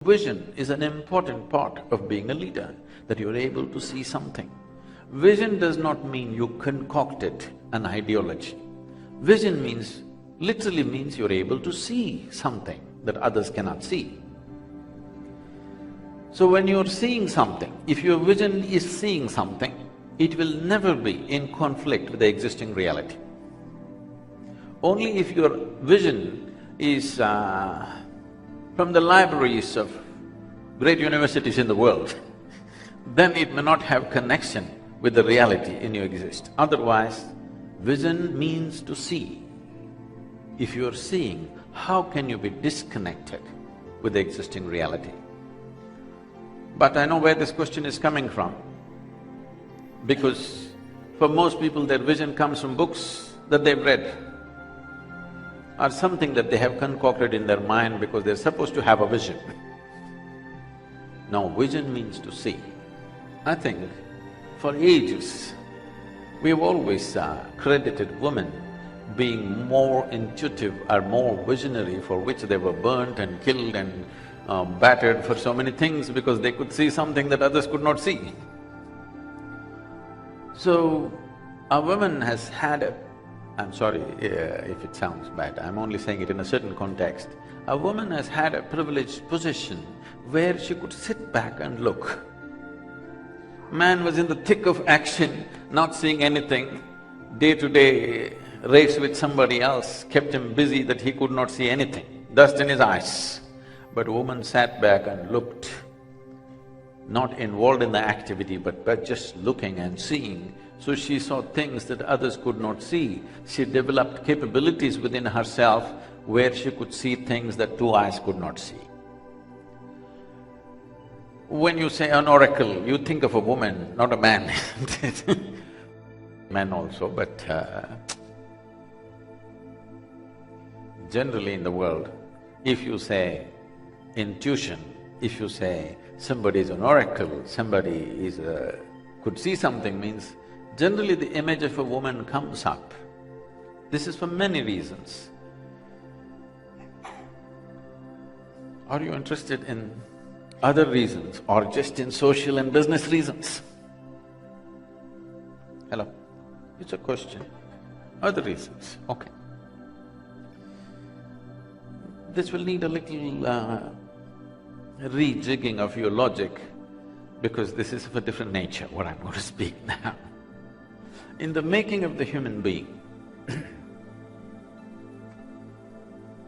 Vision is an important part of being a leader, that you're able to see something. Vision does not mean you concocted an ideology. Vision means, literally means you're able to see something that others cannot see. So when you're seeing something, if your vision is seeing something, it will never be in conflict with the existing reality. Only if your vision is from the libraries of great universities in the world, then it may not have connection with the reality in you exist. Otherwise, vision means to see. If you're seeing, how can you be disconnected with the existing reality? But I know where this question is coming from, because for most people their vision comes from books that they've read, or something that they have concocted in their mind because they're supposed to have a vision. Now, vision means to see. I think for ages, we've always credited women being more intuitive or more visionary, for which they were burnt and killed and battered for so many things because they could see something that others could not see. So, a woman has had a… I'm sorry if it sounds bad, I'm only saying it in a certain context. A woman has had a privileged position where she could sit back and look. Man was in the thick of action, not seeing anything. Day-to-day race with somebody else kept him busy that he could not see anything, dust in his eyes. But woman sat back and looked, not involved in the activity but just looking and seeing. So she saw things that others could not see. She developed capabilities within herself where she could see things that two eyes could not see. When you say an oracle, you think of a woman, not a man men also, but generally in the world, if you say intuition, if you say somebody is an oracle, somebody could see something, means generally the image of a woman comes up. This is for many reasons. Are you interested in other reasons or just in social and business reasons? Hello? It's a question. Other reasons, okay. This will need a little rejigging of your logic, because this is of a different nature, what I'm going to speak now. In the making of the human being,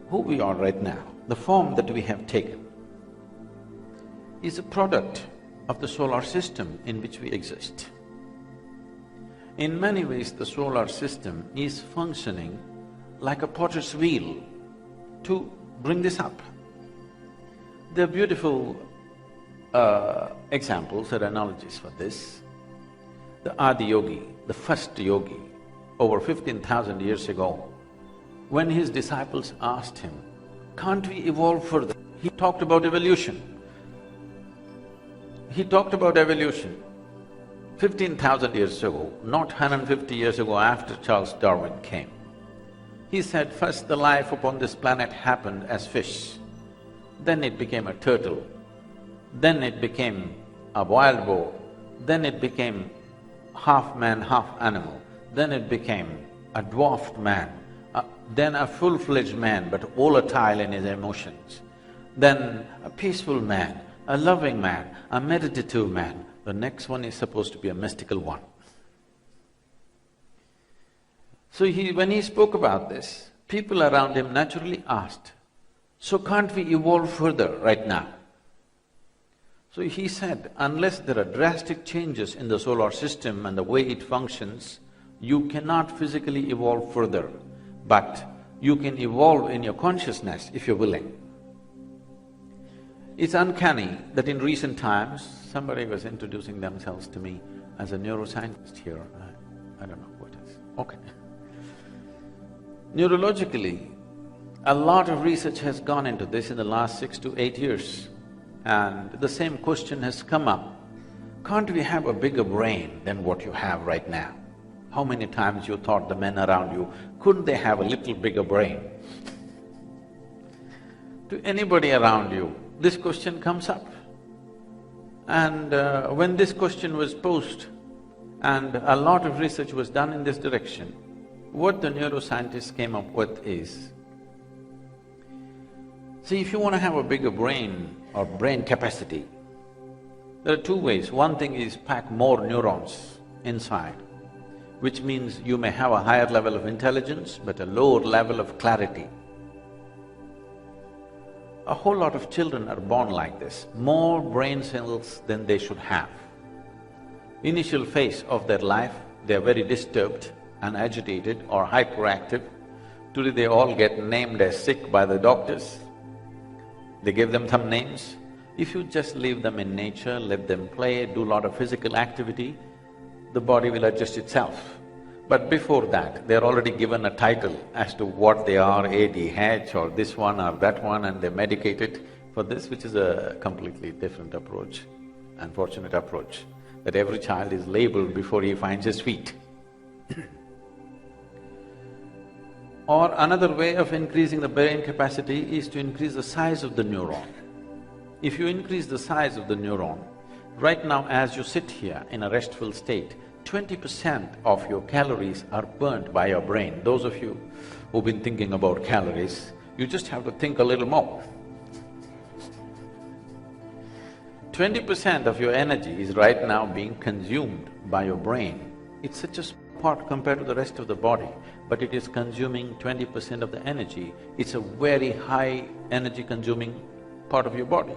who we are right now, the form that we have taken, is a product of the solar system in which we exist. In many ways, the solar system is functioning like a potter's wheel to bring this up. There are beautiful examples or analogies for this. The Adi Yogi, the first yogi, over 15,000 years ago, when his disciples asked him, can't we evolve further? He talked about evolution. He talked about evolution 15,000 years ago, not 150 years ago after Charles Darwin came. He said, first the life upon this planet happened as fish, then it became a turtle, then it became a wild boar, then it became half man, half animal, then it became a dwarfed man, then a full-fledged man but volatile in his emotions, then a peaceful man, a loving man, a meditative man. The next one is supposed to be a mystical one. So when he spoke about this, people around him naturally asked, so can't we evolve further right now? So he said, unless there are drastic changes in the solar system and the way it functions, you cannot physically evolve further, but you can evolve in your consciousness if you're willing. It's uncanny that in recent times, somebody was introducing themselves to me as a neuroscientist here, I don't know what is, okay. Neurologically, a lot of research has gone into this in the last 6 to 8 years, and the same question has come up. Can't we have a bigger brain than what you have right now? How many times you thought the men around you, couldn't they have a little bigger brain? To anybody around you, this question comes up. And when this question was posed, and a lot of research was done in this direction, what the neuroscientists came up with is, see, if you want to have a bigger brain or brain capacity, there are two ways. One thing is pack more neurons inside, which means you may have a higher level of intelligence but a lower level of clarity. A whole lot of children are born like this, more brain cells than they should have. Initial phase of their life, they're very disturbed and agitated or hyperactive. Today they all get named as sick by the doctors. They give them some names. If you just leave them in nature, let them play, do a lot of physical activity, the body will adjust itself. But before that, they're already given a title as to what they are, ADH or this one or that one, and they're medicated for this, which is a completely different approach, unfortunate approach, that every child is labeled before he finds his feet. Or another way of increasing the brain capacity is to increase the size of the neuron. If you increase the size of the neuron, right now as you sit here in a restful state, 20% of your calories are burnt by your brain. Those of you who've been thinking about calories, you just have to think a little more. 20% of your energy is right now being consumed by your brain. It's such a small part compared to the rest of the body, but it is consuming 20% of the energy. It's a very high energy consuming part of your body.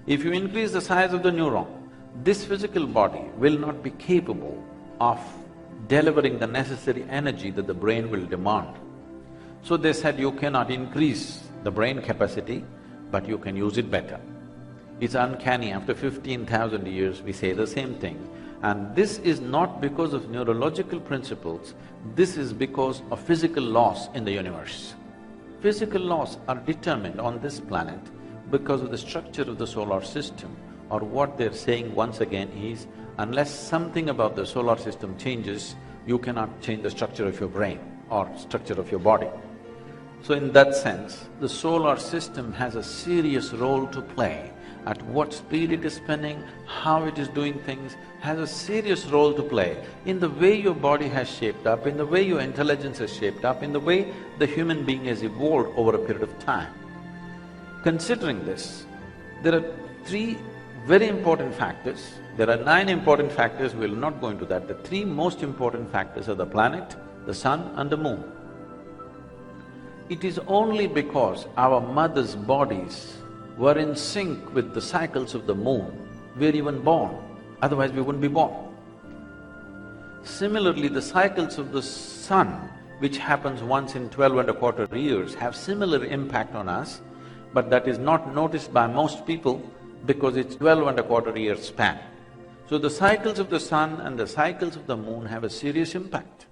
If you increase the size of the neuron, this physical body will not be capable of delivering the necessary energy that the brain will demand. So they said you cannot increase the brain capacity, but you can use it better. It's uncanny, after 15,000 years we say the same thing. And this is not because of neurological principles, this is because of physical laws in the universe. Physical laws are determined on this planet because of the structure of the solar system, or what they're saying once again is, unless something about the solar system changes, you cannot change the structure of your brain or structure of your body. So in that sense, the solar system has a serious role to play. At what speed it is spinning, how it is doing things, has a serious role to play in the way your body has shaped up, in the way your intelligence has shaped up, in the way the human being has evolved over a period of time. Considering this, there are three very important factors. There are 9 important factors, we'll not go into that. The 3 most important factors are the planet, the sun and the moon. It is only because our mothers' bodies were in sync with the cycles of the moon, we're even born, otherwise we wouldn't be born. Similarly, the cycles of the sun, which happens once in 12.25 years, have similar impact on us, but that is not noticed by most people because it's 12.25 year span. So the cycles of the sun and the cycles of the moon have a serious impact.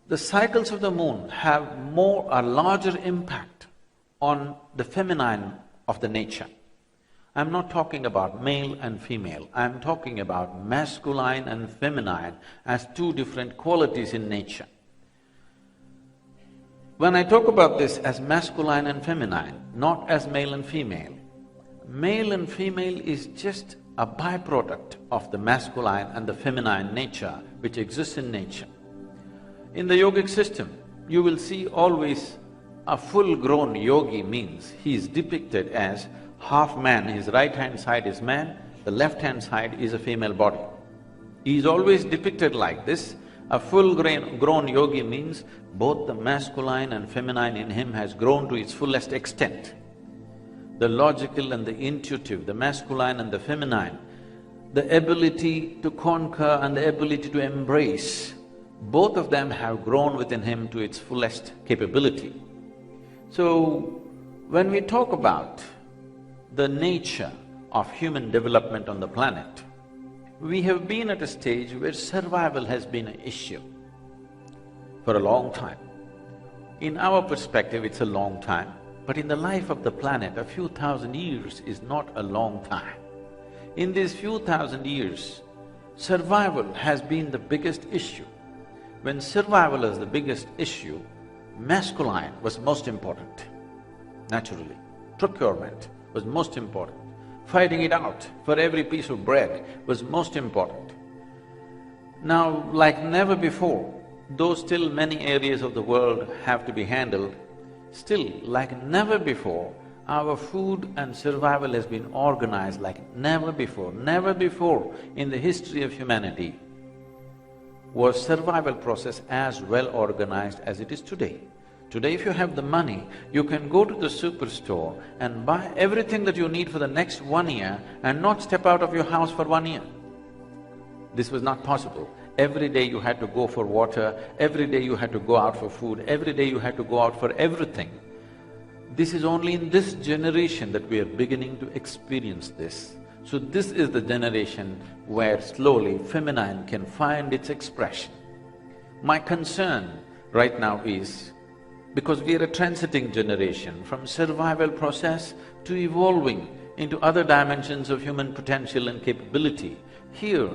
The cycles of the moon have a larger impact on the feminine of the nature. I'm not talking about male and female, I'm talking about masculine and feminine as 2 different qualities in nature. When I talk about this as masculine and feminine, not as male and female is just a byproduct of the masculine and the feminine nature which exists in nature. In the yogic system, you will see always a full-grown yogi means he is depicted as half man, his right-hand side is man, the left-hand side is a female body. He is always depicted like this. A full-grown yogi means both the masculine and feminine in him has grown to its fullest extent. The logical and the intuitive, the masculine and the feminine, the ability to conquer and the ability to embrace, both of them have grown within him to its fullest capability. So, when we talk about the nature of human development on the planet, we have been at a stage where survival has been an issue for a long time. In our perspective, it's a long time, but in the life of the planet, a few thousand years is not a long time. In these few thousand years, survival has been the biggest issue. When survival is the biggest issue, masculine was most important, naturally. procurement was most important. Fighting it out for every piece of bread was most important. Now, like never before, though still many areas of the world have to be handled, still, like never before, our food and survival has been organized like never before. Never before in the history of humanity was survival process as well organized as it is today. Today, if you have the money, you can go to the superstore and buy everything that you need for the next 1 year and not step out of your house for 1 year. This was not possible. Every day you had to go for water, every day you had to go out for food, every day you had to go out for everything. This is only in this generation that we are beginning to experience this. So this is the generation where slowly feminine can find its expression. My concern right now is, because we are a transiting generation from survival process to evolving into other dimensions of human potential and capability, here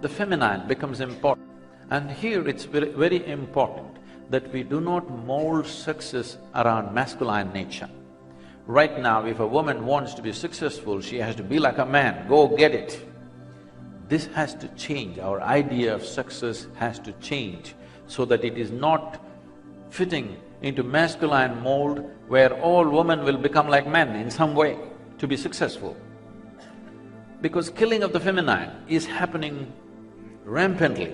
the feminine becomes important. And here it's very important that we do not mold success around masculine nature. Right now, if a woman wants to be successful, she has to be like a man, go get it. This has to change, our idea of success has to change so that it is not fitting into masculine mold where all women will become like men in some way to be successful. Because killing of the feminine is happening rampantly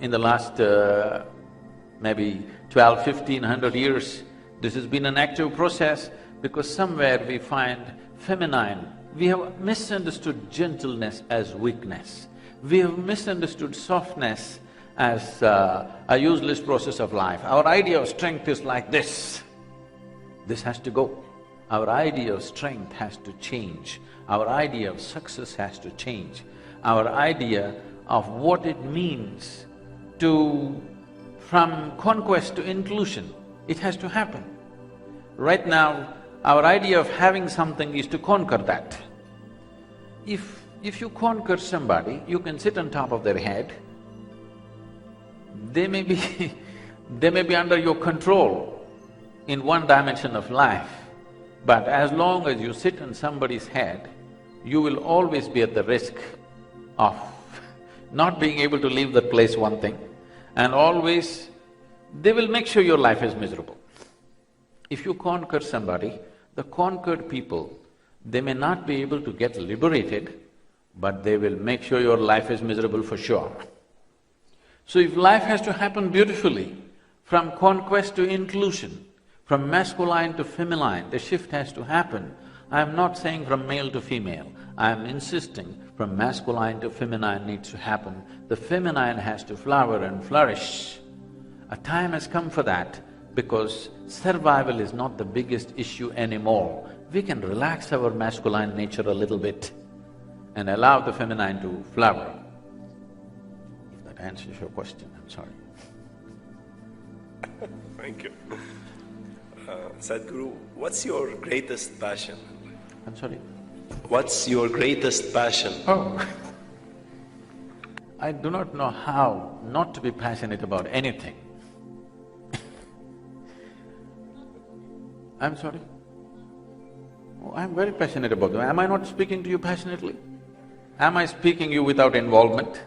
in the last maybe 12, 1500 years. This has been an active process because somewhere we find feminine, we have misunderstood gentleness as weakness. We have misunderstood softness as a useless process of life. Our idea of strength is like this. This has to go. Our idea of strength has to change. Our idea of success has to change. Our idea of what it means from conquest to inclusion, it has to happen. Right now, our idea of having something is to conquer that. If you conquer somebody, you can sit on top of their head, they may be they may be under your control in one dimension of life, but as long as you sit on somebody's head, you will always be at the risk of not being able to leave that place, one thing, and always they will make sure your life is miserable. If you conquer somebody, the conquered people, they may not be able to get liberated, but they will make sure your life is miserable for sure. So if life has to happen beautifully, from conquest to inclusion, from masculine to feminine, the shift has to happen. I'm not saying from male to female, I'm insisting from masculine to feminine needs to happen. The feminine has to flower and flourish. A time has come for that because survival is not the biggest issue anymore. We can relax our masculine nature a little bit and allow the feminine to flower. If that answers your question, I'm sorry. Thank you. Sadhguru, what's your greatest passion? I'm sorry? What's your greatest passion? Oh, I do not know how not to be passionate about anything. I'm sorry? Oh, I'm very passionate about them. Am I not speaking to you passionately? Am I speaking you without involvement?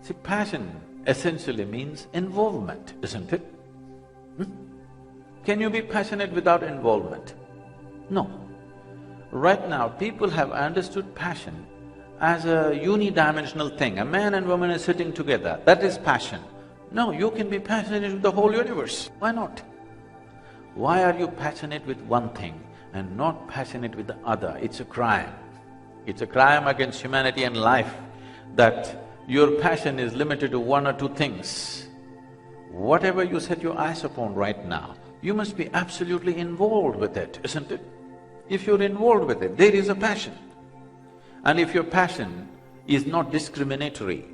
See, passion essentially means involvement, isn't it? Can you be passionate without involvement? No. Right now, people have understood passion as a unidimensional thing. A man and woman are sitting together, that is passion. No, you can be passionate with the whole universe. Why not? Why are you passionate with one thing and not passionate with the other? It's a crime. It's a crime against humanity and life that your passion is limited to one or two things. Whatever you set your eyes upon right now, you must be absolutely involved with it, isn't it? If you're involved with it, there is a passion. And if your passion is not discriminatory,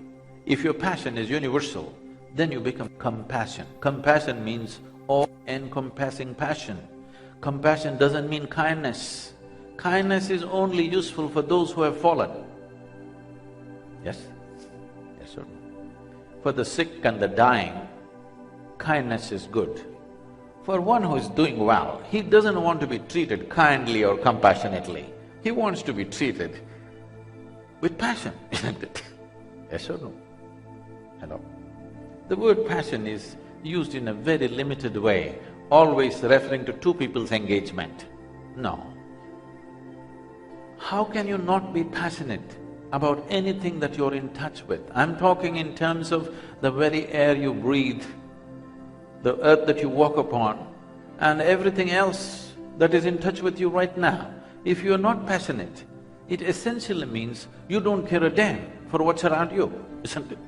if your passion is universal, then you become compassion. Compassion means all-encompassing passion. Compassion doesn't mean kindness. Kindness is only useful for those who have fallen. Yes? Yes, sir. For the sick and the dying, kindness is good. For one who is doing well, he doesn't want to be treated kindly or compassionately. He wants to be treated with passion, isn't it? Yes or no? Hello? The word passion is used in a very limited way, always referring to two people's engagement. No. How can you not be passionate about anything that you're in touch with? I'm talking in terms of the very air you breathe, the earth that you walk upon, and everything else that is in touch with you right now. If you're not passionate, it essentially means you don't care a damn for what's around you, isn't it?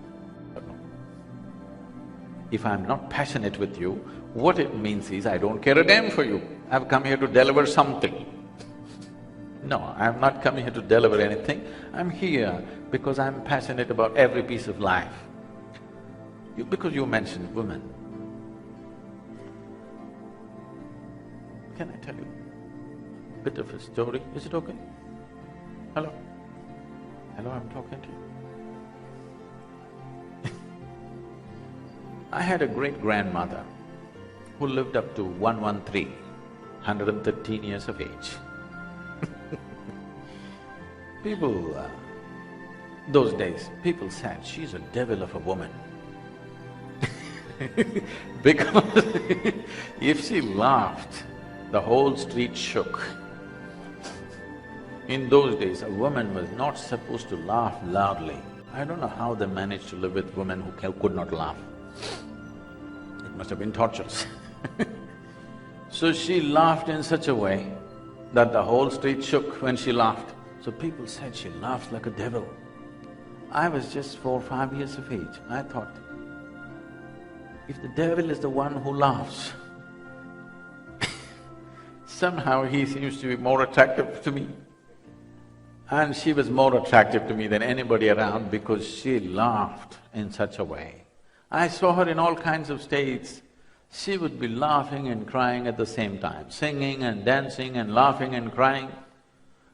If I'm not passionate with you, what it means is I don't care a damn for you. I've come here to deliver something. No, I'm not coming here to deliver anything. I'm here because I'm passionate about every piece of life. Because you mentioned women. Can I tell you a bit of a story? Is it okay? Hello? Hello, I'm talking to you. I had a great-grandmother who lived up to 113, 113 years of age. Those days, people said, she's a devil of a woman. Because if she laughed, the whole street shook. In those days, a woman was not supposed to laugh loudly. I don't know how they managed to live with women who could not laugh. It must have been torturous. So she laughed in such a way that the whole street shook when she laughed. So people said she laughs like a devil. I was just 4 or 5 years of age. I thought, if the devil is the one who laughs, somehow he seems to be more attractive to me. And she was more attractive to me than anybody around because she laughed in such a way. I saw her in all kinds of states. She would be laughing and crying at the same time, singing and dancing and laughing and crying.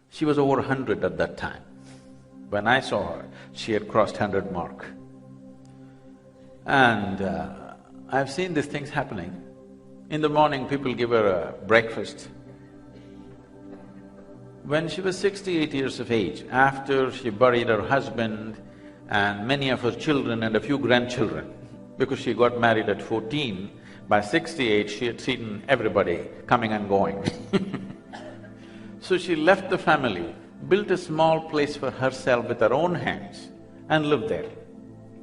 She was over 100 at that time. When I saw her, she had crossed 100 mark. And I've seen these things happening. In the morning, people give her a breakfast. When she was 68 years of age, after she buried her husband and many of her children and a few grandchildren, because she got married at 14, by 68 she had seen everybody coming and going. So she left the family, built a small place for herself with her own hands and lived there.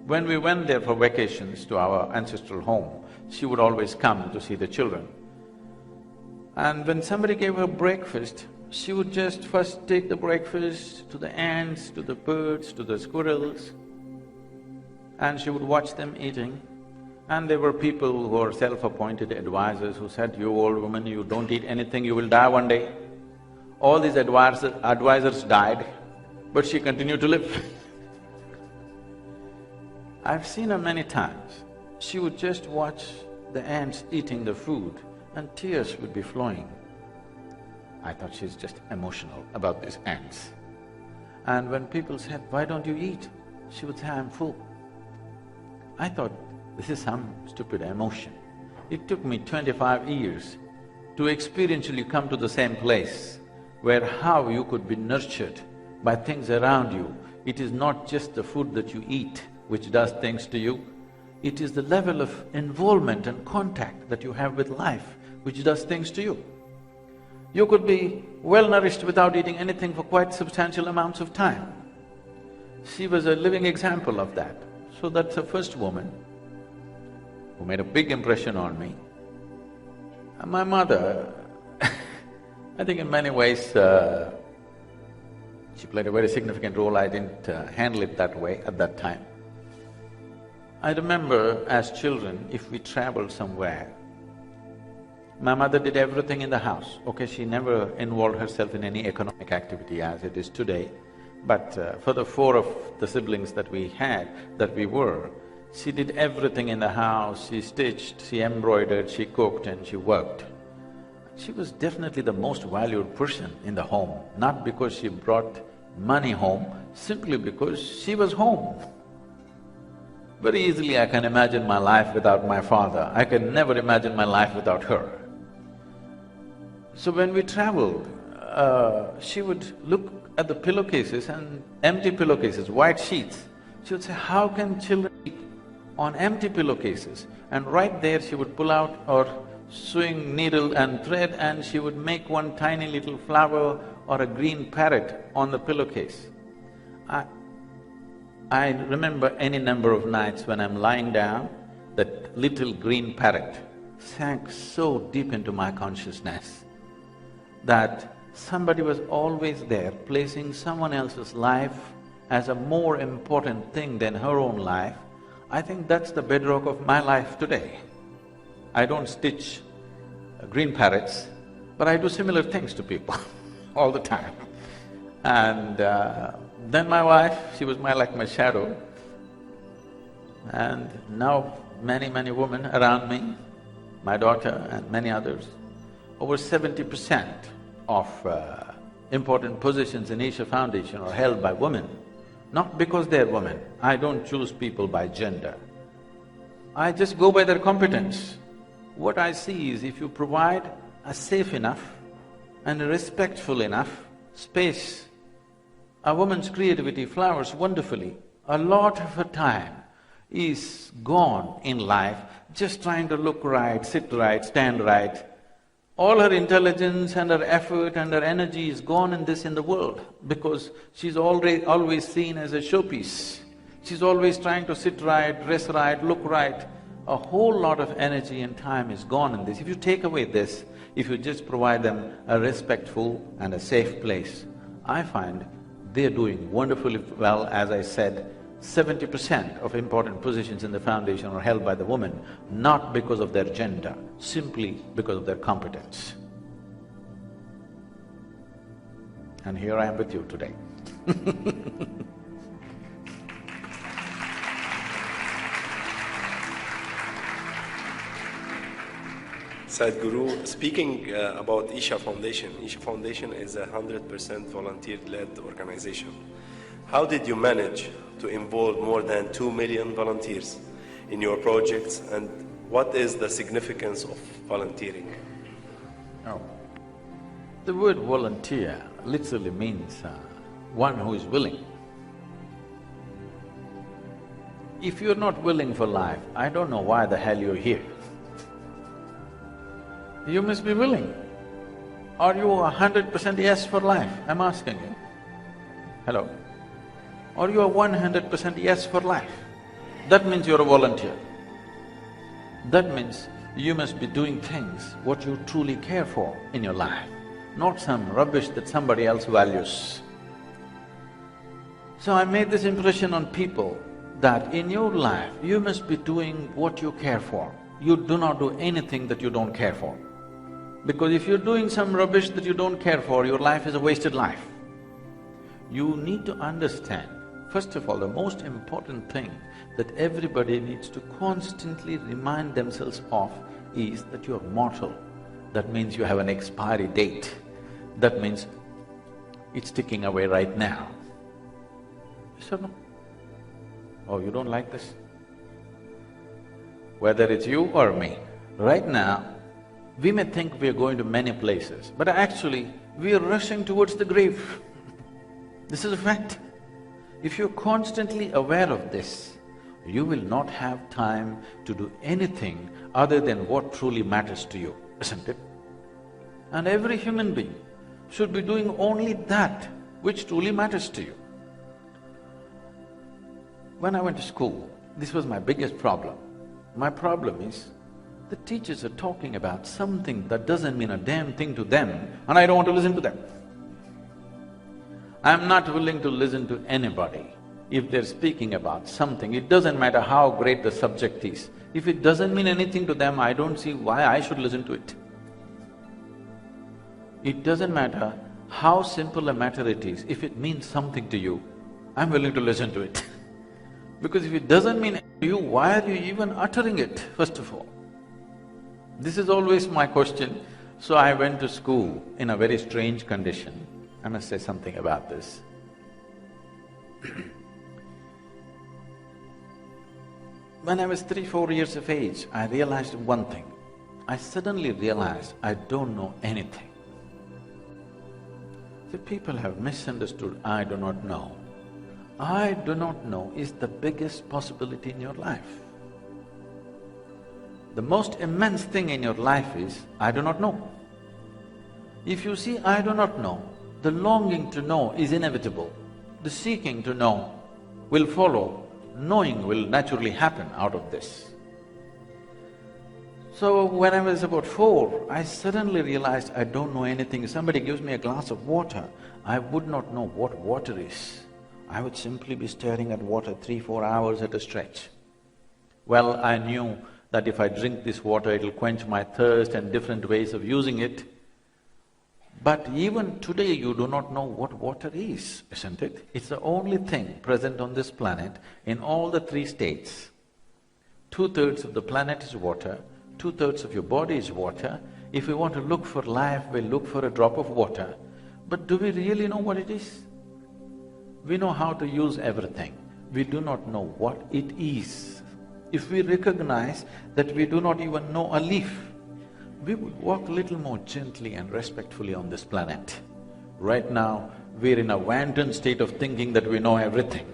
When we went there for vacations to our ancestral home, she would always come to see the children. And when somebody gave her breakfast, she would just first take the breakfast to the ants, to the birds, to the squirrels, and she would watch them eating. And there were people who were self-appointed advisors who said, you old woman, you don't eat anything, you will die one day. All these advisors died, but she continued to live. I've seen her many times. She would just watch the ants eating the food and tears would be flowing. I thought she's just emotional about these ants. And when people said, why don't you eat? She would say, I'm full. I thought, this is some stupid emotion. It took me 25 years to experientially come to the same place where how you could be nurtured by things around you. It is not just the food that you eat which does things to you, it is the level of involvement and contact that you have with life which does things to you. You could be well-nourished without eating anything for quite substantial amounts of time. She was a living example of that. So that's the first woman who made a big impression on me. And my mother, I think in many ways, she played a very significant role. I didn't handle it that way at that time. I remember as children, if we traveled somewhere, my mother did everything in the house. Okay, she never involved herself in any economic activity as it is today, but for the 4 of the siblings that we had, she did everything in the house. She stitched, she embroidered, she cooked and she worked. She was definitely the most valued person in the home, not because she brought money home, simply because she was home. Very easily I can imagine my life without my father. I can never imagine my life without her. So when we traveled, she would look at the pillowcases and empty pillowcases, white sheets. She would say, how can children eat on empty pillowcases? And right there she would pull out her sewing needle and thread and she would make one tiny little flower or a green parrot on the pillowcase. I remember any number of nights when I'm lying down, that little green parrot sank so deep into my consciousness that somebody was always there placing someone else's life as a more important thing than her own life. I think that's the bedrock of my life today. I don't stitch green parrots, but I do similar things to people all the time. And then my wife, she was like my shadow. And now many women around me, my daughter and many others, over 70% of important positions in Isha Foundation are held by women, not because they're women. I don't choose people by gender. I just go by their competence. What I see is if you provide a safe enough and a respectful enough space, a woman's creativity flowers wonderfully. A lot of her time is gone in life just trying to look right, sit right, stand right. All her intelligence and her effort and her energy is gone in the world because she's always seen as a showpiece. She's always trying to sit right, dress right, look right. A whole lot of energy and time is gone in this. If you take away this, if you just provide them a respectful and a safe place, I find they're doing wonderfully well. As I said, 70% of important positions in the foundation are held by the women, not because of their gender, simply because of their competence. And here I am with you today. Sadhguru, speaking about Isha Foundation is a 100% volunteer-led organization. How did you manage to involve more than 2 million volunteers in your projects, and what is the significance of volunteering? Oh. The word volunteer literally means one who is willing. If you're not willing for life, I don't know why the hell you're here. You must be willing. Are you 100% yes for life? I'm asking you. Hello? Or you are 100% yes for life? That means you're a volunteer. That means you must be doing things what you truly care for in your life, not some rubbish that somebody else values. So I made this impression on people that in your life, you must be doing what you care for. You do not do anything that you don't care for. Because if you're doing some rubbish that you don't care for, your life is a wasted life. You need to understand, first of all, the most important thing that everybody needs to constantly remind themselves of is that you're mortal. That means you have an expiry date. That means it's ticking away right now. Yes or no? Oh, you don't like this? Whether it's you or me, right now, we may think we are going to many places, but actually, we are rushing towards the grave. This is a fact. If you're constantly aware of this, you will not have time to do anything other than what truly matters to you, isn't it? And every human being should be doing only that which truly matters to you. When I went to school, this was my biggest problem. My problem is, the teachers are talking about something that doesn't mean a damn thing to them, and I don't want to listen to them. I'm not willing to listen to anybody if they're speaking about something. It doesn't matter how great the subject is. If it doesn't mean anything to them, I don't see why I should listen to it. It doesn't matter how simple a matter it is, if it means something to you, I'm willing to listen to it. Because if it doesn't mean to you, why are you even uttering it, first of all? This is always my question. So I went to school in a very strange condition. I must say something about this. When I was 3-4 years of age, I realized one thing. I suddenly realized I don't know anything. See, people have misunderstood I do not know. I do not know is the biggest possibility in your life. The most immense thing in your life is, I do not know. If you see I do not know, the longing to know is inevitable. The seeking to know will follow. Knowing will naturally happen out of this. So when I was about 4, I suddenly realized I don't know anything. If somebody gives me a glass of water, I would not know what water is. I would simply be staring at water 3-4 hours at a stretch. Well, I knew that if I drink this water, it'll quench my thirst and different ways of using it. But even today you do not know what water is, isn't it? It's the only thing present on this planet in all the 3 states. 2/3 of the planet is water, 2/3 of your body is water. If we want to look for life, we'll look for a drop of water. But do we really know what it is? We know how to use everything, we do not know what it is. If we recognize that we do not even know a leaf, we would walk a little more gently and respectfully on this planet. Right now, we're in a wanton state of thinking that we know everything.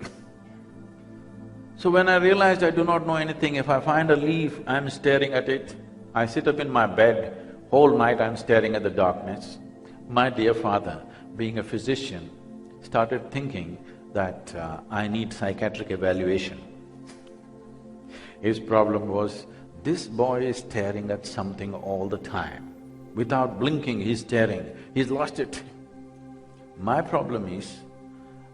So when I realized I do not know anything, if I find a leaf, I'm staring at it. I sit up in my bed, whole night I'm staring at the darkness. My dear father, being a physician, started thinking that I need psychiatric evaluation. His problem was, this boy is staring at something all the time. Without blinking, he's staring, he's lost it. My problem is,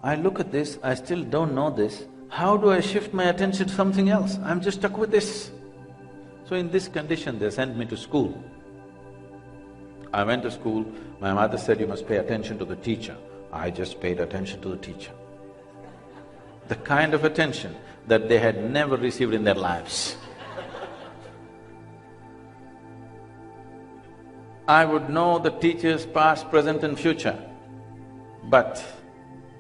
I look at this, I still don't know this, how do I shift my attention to something else? I'm just stuck with this. So in this condition, they sent me to school. I went to school, my mother said, you must pay attention to the teacher. I just paid attention to the teacher. The kind of attention that they had never received in their lives. I would know the teachers past, present and future, but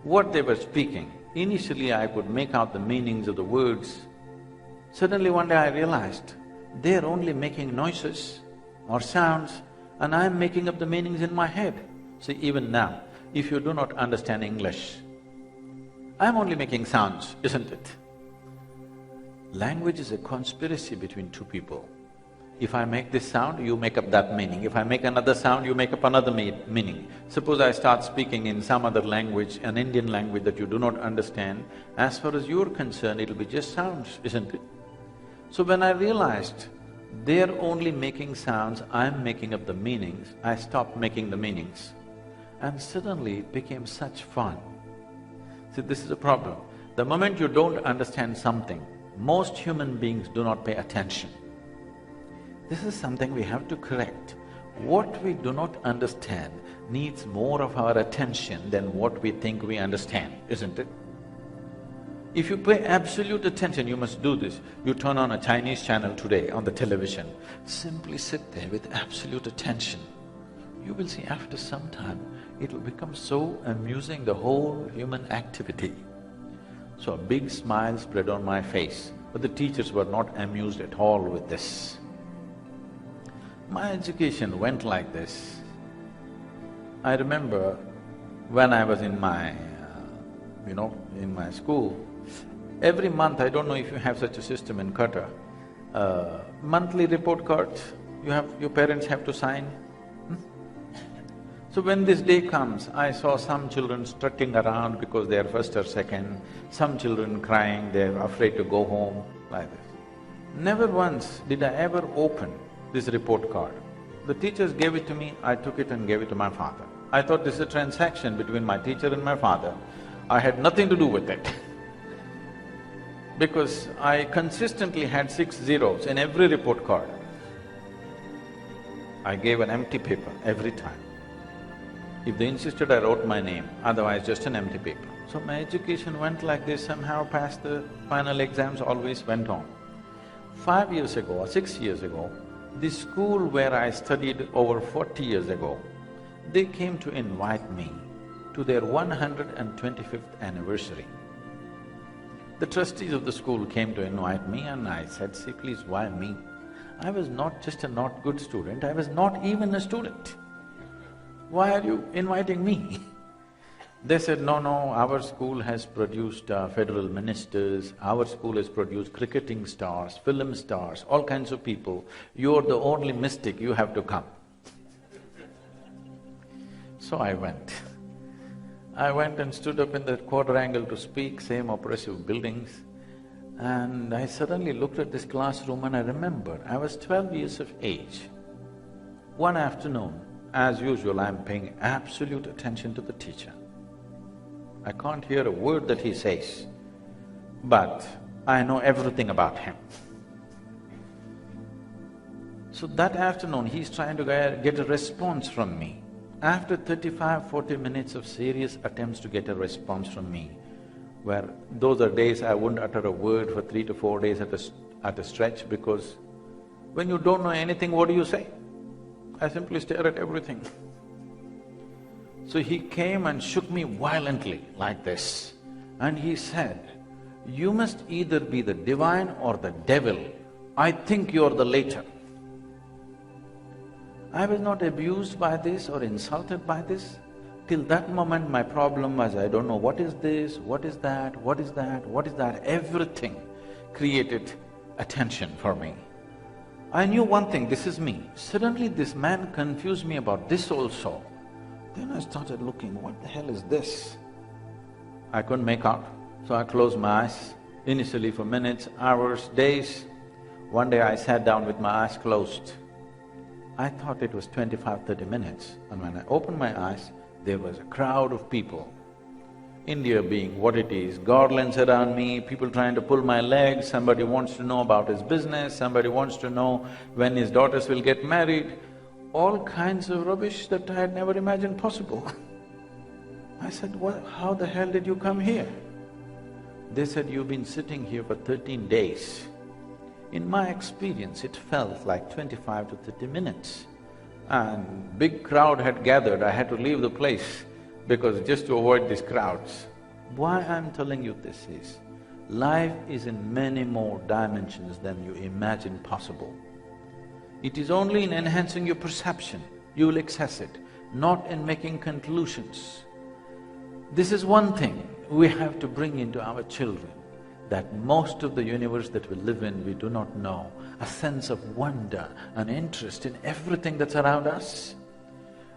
what they were speaking, initially I could make out the meanings of the words. Suddenly one day I realized, they're only making noises or sounds and I'm making up the meanings in my head. See, even now, if you do not understand English, I'm only making sounds, isn't it? Language is a conspiracy between 2 people. If I make this sound, you make up that meaning. If I make another sound, you make up another meaning. Suppose I start speaking in some other language, an Indian language that you do not understand, as far as you're concerned, it'll be just sounds, isn't it? So when I realized they're only making sounds, I'm making up the meanings, I stopped making the meanings. And suddenly it became such fun. See, this is a problem. The moment you don't understand something, most human beings do not pay attention. This is something we have to correct. What we do not understand needs more of our attention than what we think we understand, isn't it? If you pay absolute attention, you must do this. You turn on a Chinese channel today on the television, simply sit there with absolute attention. You will see after some time, it will become so amusing, the whole human activity. So a big smile spread on my face, but the teachers were not amused at all with this. My education went like this. I remember when I was in my, in my school, every month, I don't know if you have such a system in Qatar, monthly report cards, your parents have to sign. So when this day comes, I saw some children strutting around because they are first or second, some children crying, they're afraid to go home, like this. Never once did I ever open this report card. The teachers gave it to me, I took it and gave it to my father. I thought this is a transaction between my teacher and my father. I had nothing to do with it. Because I consistently had 6 zeros in every report card. I gave an empty paper every time. If they insisted, I wrote my name, otherwise just an empty paper. So my education went like this, somehow past the final exams, always went on. 5 years ago or 6 years ago, the school where I studied over 40 years ago, they came to invite me to their 125th anniversary. The trustees of the school came to invite me and I said, see, please, why me? I was not just a not good student, I was not even a student. Why are you inviting me? They said, no, our school has produced federal ministers, our school has produced cricketing stars, film stars, all kinds of people. You're the only mystic, you have to come. So I went. I went and stood up in the quadrangle to speak, same oppressive buildings. And I suddenly looked at this classroom and I remembered, I was 12 years of age. One afternoon, as usual, I'm paying absolute attention to the teacher. I can't hear a word that he says, but I know everything about him. So that afternoon, he's trying to get a response from me. After 35–40 minutes of serious attempts to get a response from me, where those are days I wouldn't utter a word for 3 to 4 days at a stretch, because when you don't know anything, what do you say? I simply stare at everything. So he came and shook me violently like this, and he said, you must either be the divine or the devil. I think you're the latter. I was not abused by this or insulted by this. Till that moment, my problem was, I don't know what is this, what is that, what is that, what is that, everything created attention for me. I knew one thing, this is me. Suddenly this man confused me about this also. Then I started looking, what the hell is this? I couldn't make out, so I closed my eyes, initially for minutes, hours, days. One day I sat down with my eyes closed. I thought it was 25–30 minutes, and when I opened my eyes, there was a crowd of people. India being what it is, garlands around me, people trying to pull my legs, somebody wants to know about his business, somebody wants to know when his daughters will get married, all kinds of rubbish that I had never imagined possible. I said, how the hell did you come here? They said, you've been sitting here for 13 days. In my experience, it felt like 25–30 minutes. And big crowd had gathered, I had to leave the place because just to avoid these crowds. Why I'm telling you this is, life is in many more dimensions than you imagine possible. It is only in enhancing your perception, you will access it, not in making conclusions. This is one thing we have to bring into our children, that most of the universe that we live in, we do not know, a sense of wonder and interest in everything that's around us.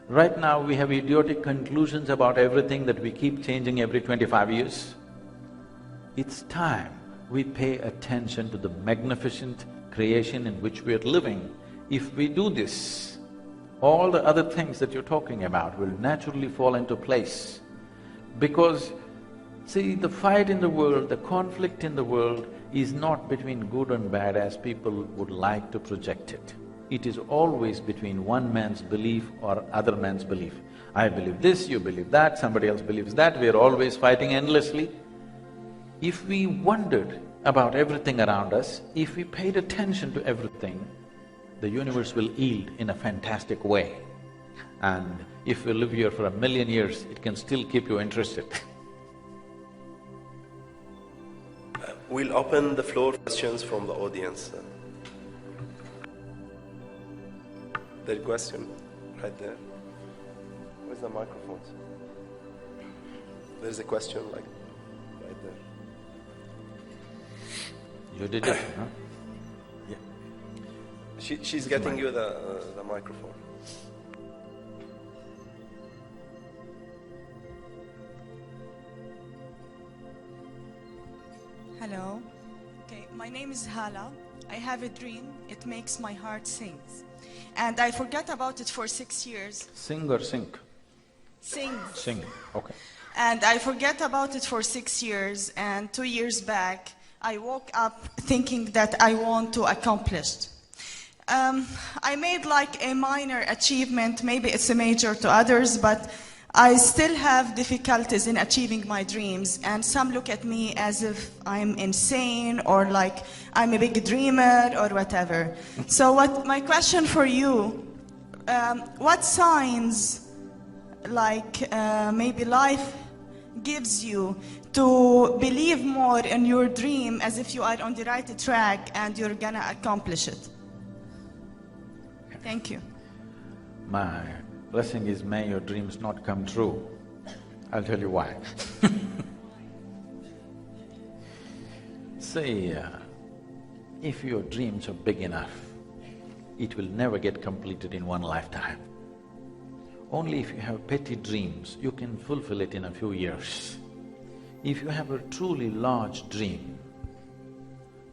Right now, we have idiotic conclusions about everything that we keep changing every 25 years. It's time we pay attention to the magnificent creation in which we are living. If we do this, all the other things that you're talking about will naturally fall into place. Because see, the fight in the world, the conflict in the world is not between good and bad as people would like to project it. It is always between one man's belief or other man's belief. I believe this, you believe that, somebody else believes that, we are always fighting endlessly. If we wondered about everything around us, if we paid attention to everything, the universe will yield in a fantastic way. And if we live here for 1,000,000 years, it can still keep you interested. We'll open the floor for questions from the audience. The question right there. Where's the microphone? There's a question like right there. You did it, huh? Yeah. She's getting you the microphone. Hello. Okay, my name is Hala. I have a dream. It makes my heart sing. And I forgot about it for 6 years. Sing or sink? Sing. Sing, okay. And I forgot about it for 6 years, and 2 years back, I woke up thinking that I want to accomplish. I made like a minor achievement, maybe it's a major to others, but I still have difficulties in achieving my dreams, and some look at me as if I'm insane or like I'm a big dreamer or whatever. So my question for you, what signs, like maybe life gives you to believe more in your dream as if you are on the right track and you're gonna accomplish it. Thank you. My blessing is may your dreams not come true. I'll tell you why. See, if your dreams are big enough, it will never get completed in one lifetime. Only if you have petty dreams, you can fulfill it in a few years. If you have a truly large dream,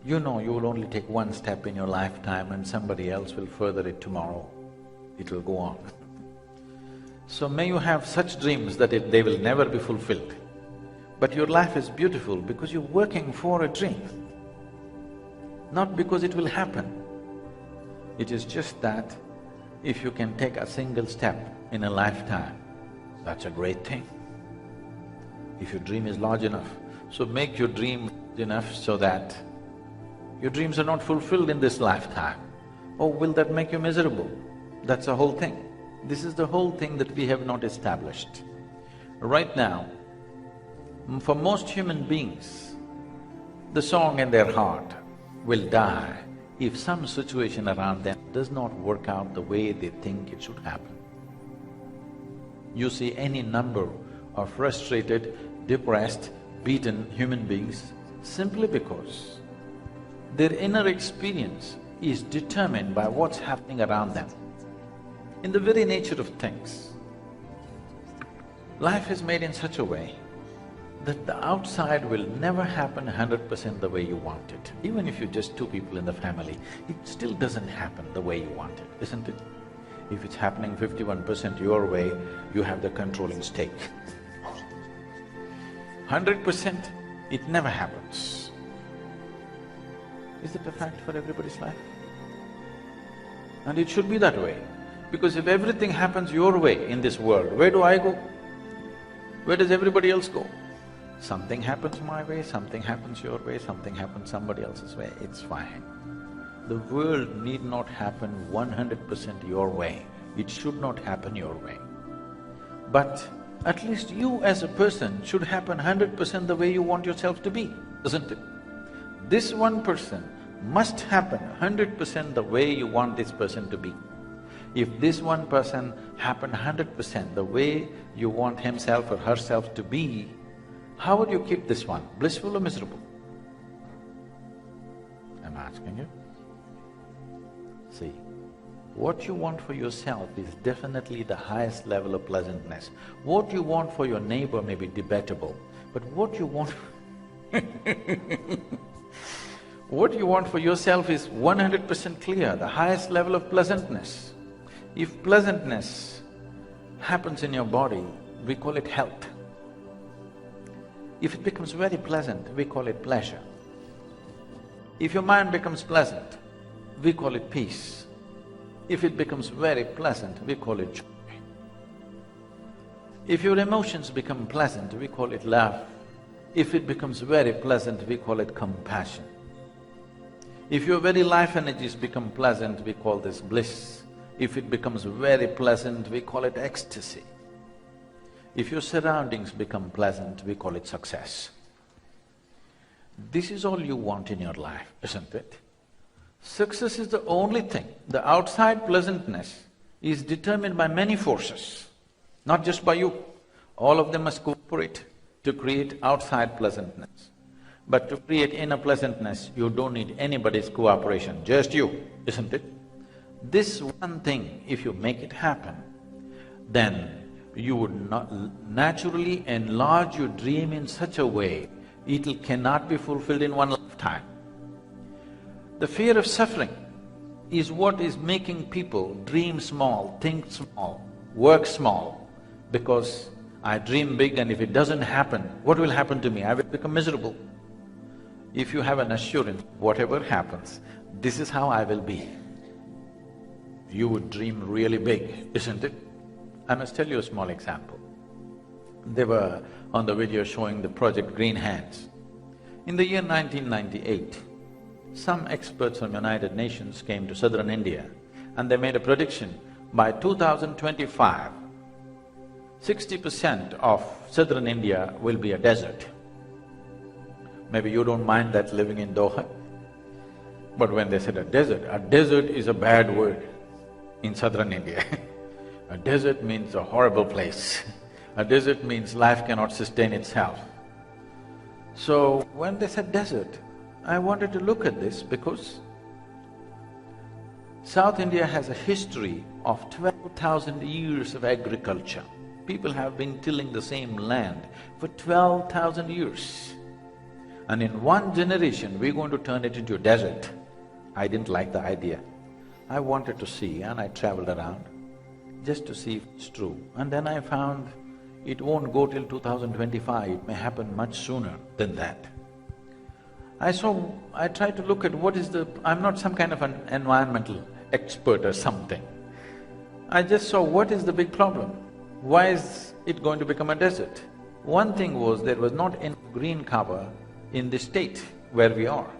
you know you will only take one step in your lifetime and somebody else will further it tomorrow. It will go on. So may you have such dreams that they will never be fulfilled. But your life is beautiful because you're working for a dream, not because it will happen. It is just that if you can take a single step in a lifetime, that's a great thing. If your dream is large enough, so make your dream large enough so that your dreams are not fulfilled in this lifetime. Oh, will that make you miserable? That's the whole thing. This is the whole thing that we have not established. Right now, for most human beings, the song in their heart will die if some situation around them does not work out the way they think it should happen. You see any number of frustrated, depressed, beaten human beings simply because their inner experience is determined by what's happening around them. In the very nature of things, life is made in such a way that the outside will never happen 100% the way you want it. Even if you're just two people in the family, it still doesn't happen the way you want it, isn't it? If it's happening 51% your way, you have the controlling stake. 100%, it never happens. Is it a fact for everybody's life? And it should be that way, because if everything happens your way in this world, where do I go? Where does everybody else go? Something happens my way, something happens your way, something happens somebody else's way, it's fine. The world need not happen 100% your way, it should not happen your way. But at least you as a person should happen 100% the way you want yourself to be, isn't it? This one person must happen 100% the way you want this person to be. If this one person happened 100% the way you want himself or herself to be, how would you keep this one, blissful or miserable? I'm asking you. See, what you want for yourself is definitely the highest level of pleasantness. What you want for your neighbor may be debatable, but what you want what you want for yourself is 100% clear, the highest level of pleasantness. If pleasantness happens in your body, we call it health. If it becomes very pleasant, we call it pleasure. If your mind becomes pleasant, we call it peace. If it becomes very pleasant, we call it joy. If your emotions become pleasant, we call it love. If it becomes very pleasant, we call it compassion. If your very life energies become pleasant, we call this bliss. If it becomes very pleasant, we call it ecstasy. If your surroundings become pleasant, we call it success. This is all you want in your life, isn't it? Success is the only thing. The outside pleasantness is determined by many forces, not just by you. All of them must cooperate to create outside pleasantness. But to create inner pleasantness, you don't need anybody's cooperation, just you, isn't it? This one thing, if you make it happen, then you would not naturally enlarge your dream in such a way, it cannot be fulfilled in one lifetime. The fear of suffering is what is making people dream small, think small, work small, because I dream big and if it doesn't happen, what will happen to me? I will become miserable. If you have an assurance, whatever happens, this is how I will be, you would dream really big, isn't it? I must tell you a small example. They were on the video showing the project Green Hands. In the year 1998, some experts from United Nations came to southern India and they made a prediction by 2025, 60% of southern India will be a desert. Maybe you don't mind that living in Doha, but when they said a desert is a bad word in southern India. A desert means a horrible place. A desert means life cannot sustain itself. So when they said desert, I wanted to look at this because South India has a history of 12,000 years of agriculture. People have been tilling the same land for 12,000 years. And in one generation, we're going to turn it into a desert. I didn't like the idea. I wanted to see and I traveled around just to see if it's true. And then I found it won't go till 2025, it may happen much sooner than that. I tried to look at what is the… I'm not some kind of an environmental expert or something. I just saw what is the big problem. Why is it going to become a desert? One thing was there was not enough green cover in the state where we are.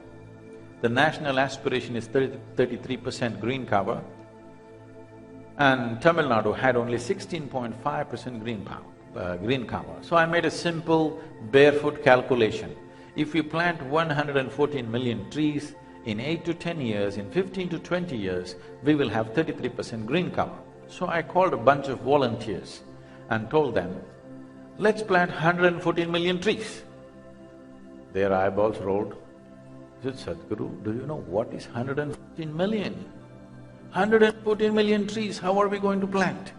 The national aspiration is 33% green cover, and Tamil Nadu had only 16.5% green cover. So I made a simple barefoot calculation. If we plant 114 million trees, in 8 to 10 years, in 15 to 20 years, we will have 33% green cover. So I called a bunch of volunteers and told them, let's plant 114 million trees. Their eyeballs rolled. I said, Sadhguru, do you know what is 114 million? 114 million trees, how are we going to plant?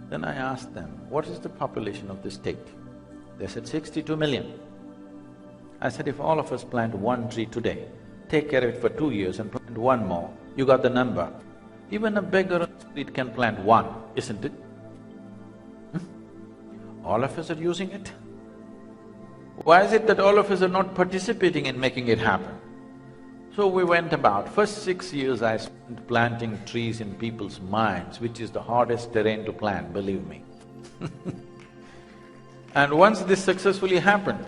Then I asked them, what is the population of this state? They said 62 million. I said, if all of us plant one tree today, take care of it for 2 years and plant one more, you got the number. Even a beggar on the street can plant one, isn't it? All of us are using it. Why is it that all of us are not participating in making it happen? So we went about. First 6 years I spent planting trees in people's minds, which is the hardest terrain to plant, believe me. And once this successfully happened,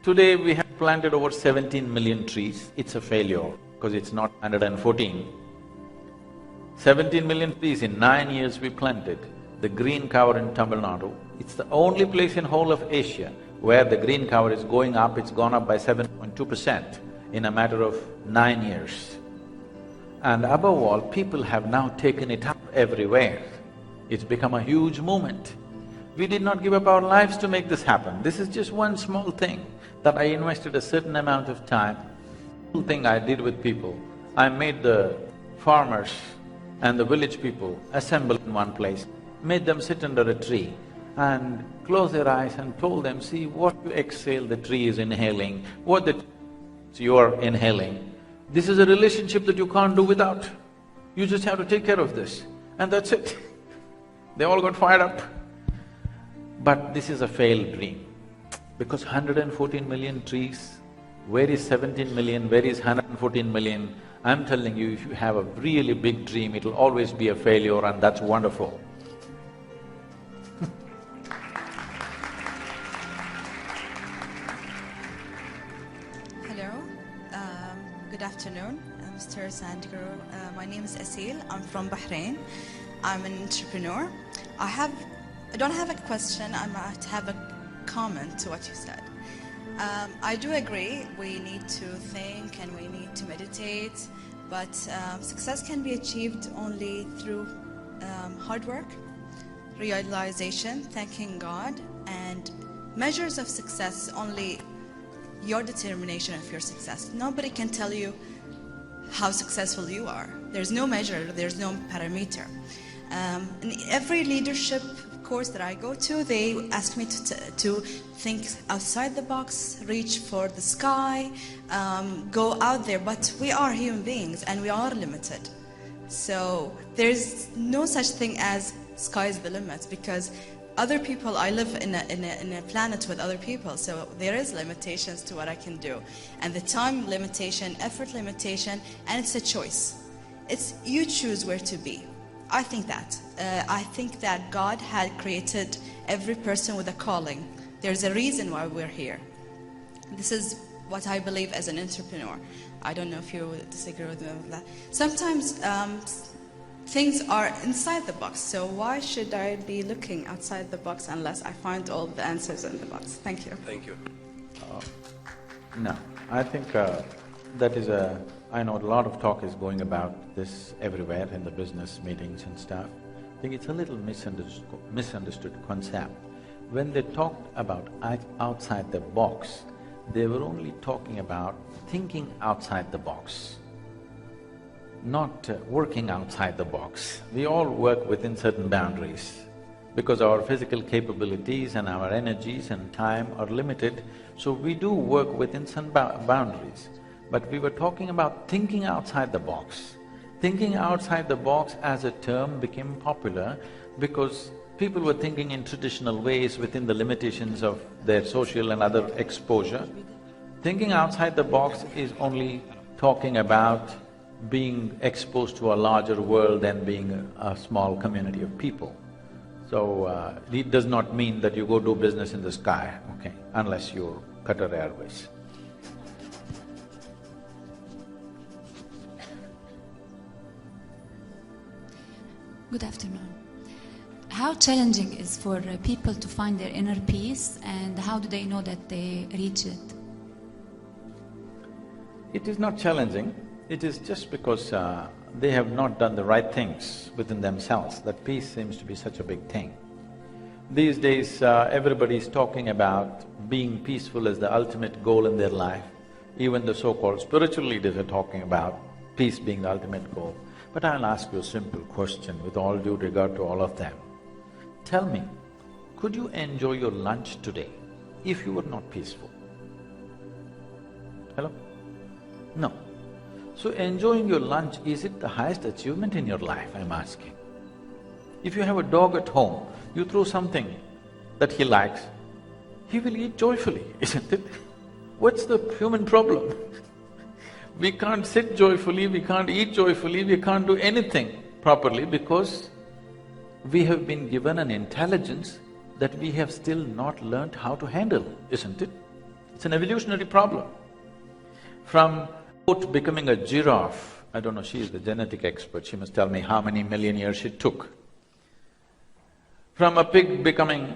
today we have planted over 17 million trees. It's a failure because it's not 114. 17 million trees in 9 years we planted. The green cover in Tamil Nadu, it's the only place in whole of Asia where the green cover is going up, it's gone up by 7.2% in a matter of 9 years. And above all, people have now taken it up everywhere. It's become a huge movement. We did not give up our lives to make this happen. This is just one small thing that I invested a certain amount of time. One thing I did with people, I made the farmers and the village people assemble in one place, made them sit under a tree and close their eyes and told them, see, what you exhale, the tree is inhaling, what you are inhaling. This is a relationship that you can't do without. You just have to take care of this, and that's it. They all got fired up. But this is a failed dream, because 114 million trees, where is 17 million, where is 114 million? I'm telling you, if you have a really big dream, it'll always be a failure, and that's wonderful. Good afternoon, Mr. Sadhguru. My name is Asil. I'm from Bahrain. I'm an entrepreneur. I don't have a question, I might have a comment to what you said. I do agree, we need to think and we need to meditate, but success can be achieved only through hard work, realization, thanking God, and measures of success only your determination of your success. Nobody can tell you how successful you are. There's no measure, there's no parameter. In every leadership course that I go to, they ask me to think outside the box, reach for the sky, go out there, but we are human beings and we are limited. So there's no such thing as sky's the limit, because other people, I live in a planet with other people, so there is limitations to what I can do. And the time limitation, effort limitation, and it's a choice. It's you choose where to be. I think that. I think that God had created every person with a calling. There's a reason why we're here. This is what I believe as an entrepreneur. I don't know if you disagree with me with that. Sometimes things are inside the box. So why should I be looking outside the box unless I find all the answers in the box? Thank you. Thank you. No, I think that is I know a lot of talk is going about this everywhere in the business meetings and stuff. I think it's a little misunderstood concept. When they talked about outside the box, they were only talking about thinking outside the box, not working outside the box. We all work within certain boundaries because our physical capabilities and our energies and time are limited, so we do work within some boundaries. But we were talking about thinking outside the box. Thinking outside the box as a term became popular because people were thinking in traditional ways within the limitations of their social and other exposure. Thinking outside the box is only talking about being exposed to a larger world than being a small community of people. So, it does not mean that you go do business in the sky, okay, unless you're Qatar Airways. Good afternoon. How challenging is for people to find their inner peace, and how do they know that they reach it? It is not challenging, it is just because they have not done the right things within themselves that peace seems to be such a big thing. These days, everybody is talking about being peaceful as the ultimate goal in their life. Even the so-called spiritual leaders are talking about peace being the ultimate goal. But I'll ask you a simple question with all due regard to all of them. Tell me, could you enjoy your lunch today if you were not peaceful? Hello? No. So enjoying your lunch, is it the highest achievement in your life, I'm asking? If you have a dog at home, you throw something that he likes, he will eat joyfully, isn't it? What's the human problem? We can't sit joyfully, we can't eat joyfully, we can't do anything properly because we have been given an intelligence that we have still not learnt how to handle, isn't it? It's an evolutionary problem. From goat becoming a giraffe, I don't know, she is the genetic expert, she must tell me how many million years she took. From a pig becoming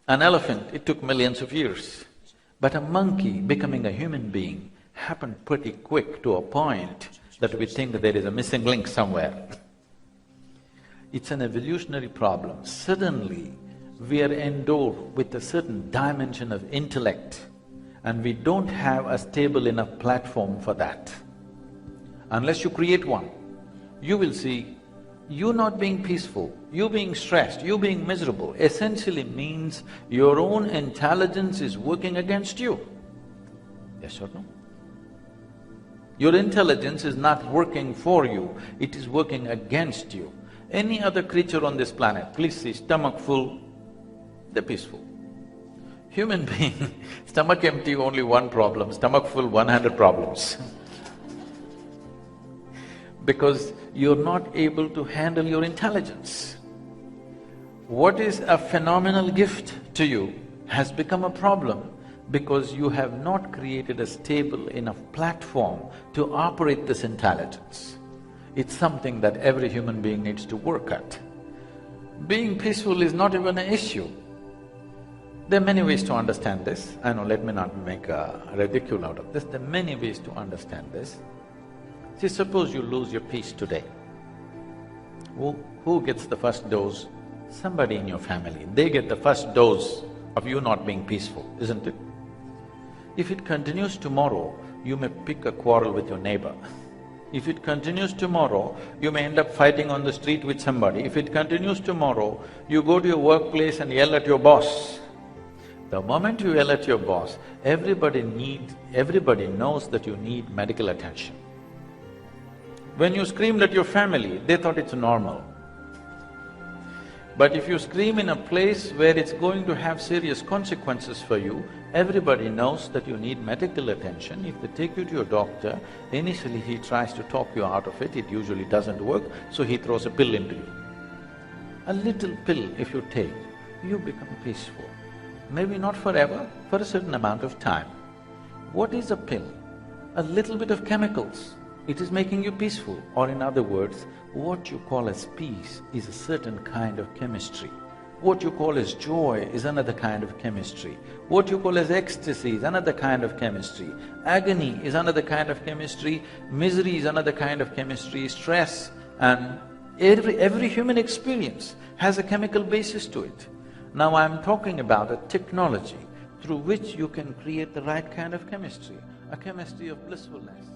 an elephant, it took millions of years. But a monkey becoming a human being happened pretty quick to a point that we think that there is a missing link somewhere. It's an evolutionary problem. Suddenly, we are endowed with a certain dimension of intellect and we don't have a stable enough platform for that. Unless you create one, you will see you not being peaceful, you being stressed, you being miserable essentially means your own intelligence is working against you. Yes or no? Your intelligence is not working for you, it is working against you. Any other creature on this planet, please see, stomach full, they're peaceful. Human being, stomach empty, only one problem, stomach full, 100 problems. Because you're not able to handle your intelligence. What is a phenomenal gift to you has become a problem because you have not created a stable enough platform to operate this intelligence. It's something that every human being needs to work at. Being peaceful is not even an issue. There are many ways to understand this. I know, let me not make a ridicule out of this, there are many ways to understand this. See, suppose you lose your peace today. Who gets the first dose? Somebody in your family, they get the first dose of you not being peaceful, isn't it? If it continues tomorrow, you may pick a quarrel with your neighbor. If it continues tomorrow, you may end up fighting on the street with somebody. If it continues tomorrow, you go to your workplace and yell at your boss. The moment you yell at your boss, everybody knows that you need medical attention. When you screamed at your family, they thought it's normal. But if you scream in a place where it's going to have serious consequences for you, everybody knows that you need medical attention. If they take you to your doctor, initially he tries to talk you out of it, it usually doesn't work, so he throws a pill into you. A little pill if you take, you become peaceful. Maybe not forever, for a certain amount of time. What is a pill? A little bit of chemicals. it is making you peaceful. Or in other words, what you call as peace is a certain kind of chemistry. What you call as joy is another kind of chemistry. What you call as ecstasy is another kind of chemistry. Agony is another kind of chemistry. Misery is another kind of chemistry. Stress and every human experience has a chemical basis to it. Now I'm talking about a technology through which you can create the right kind of chemistry, a chemistry of blissfulness.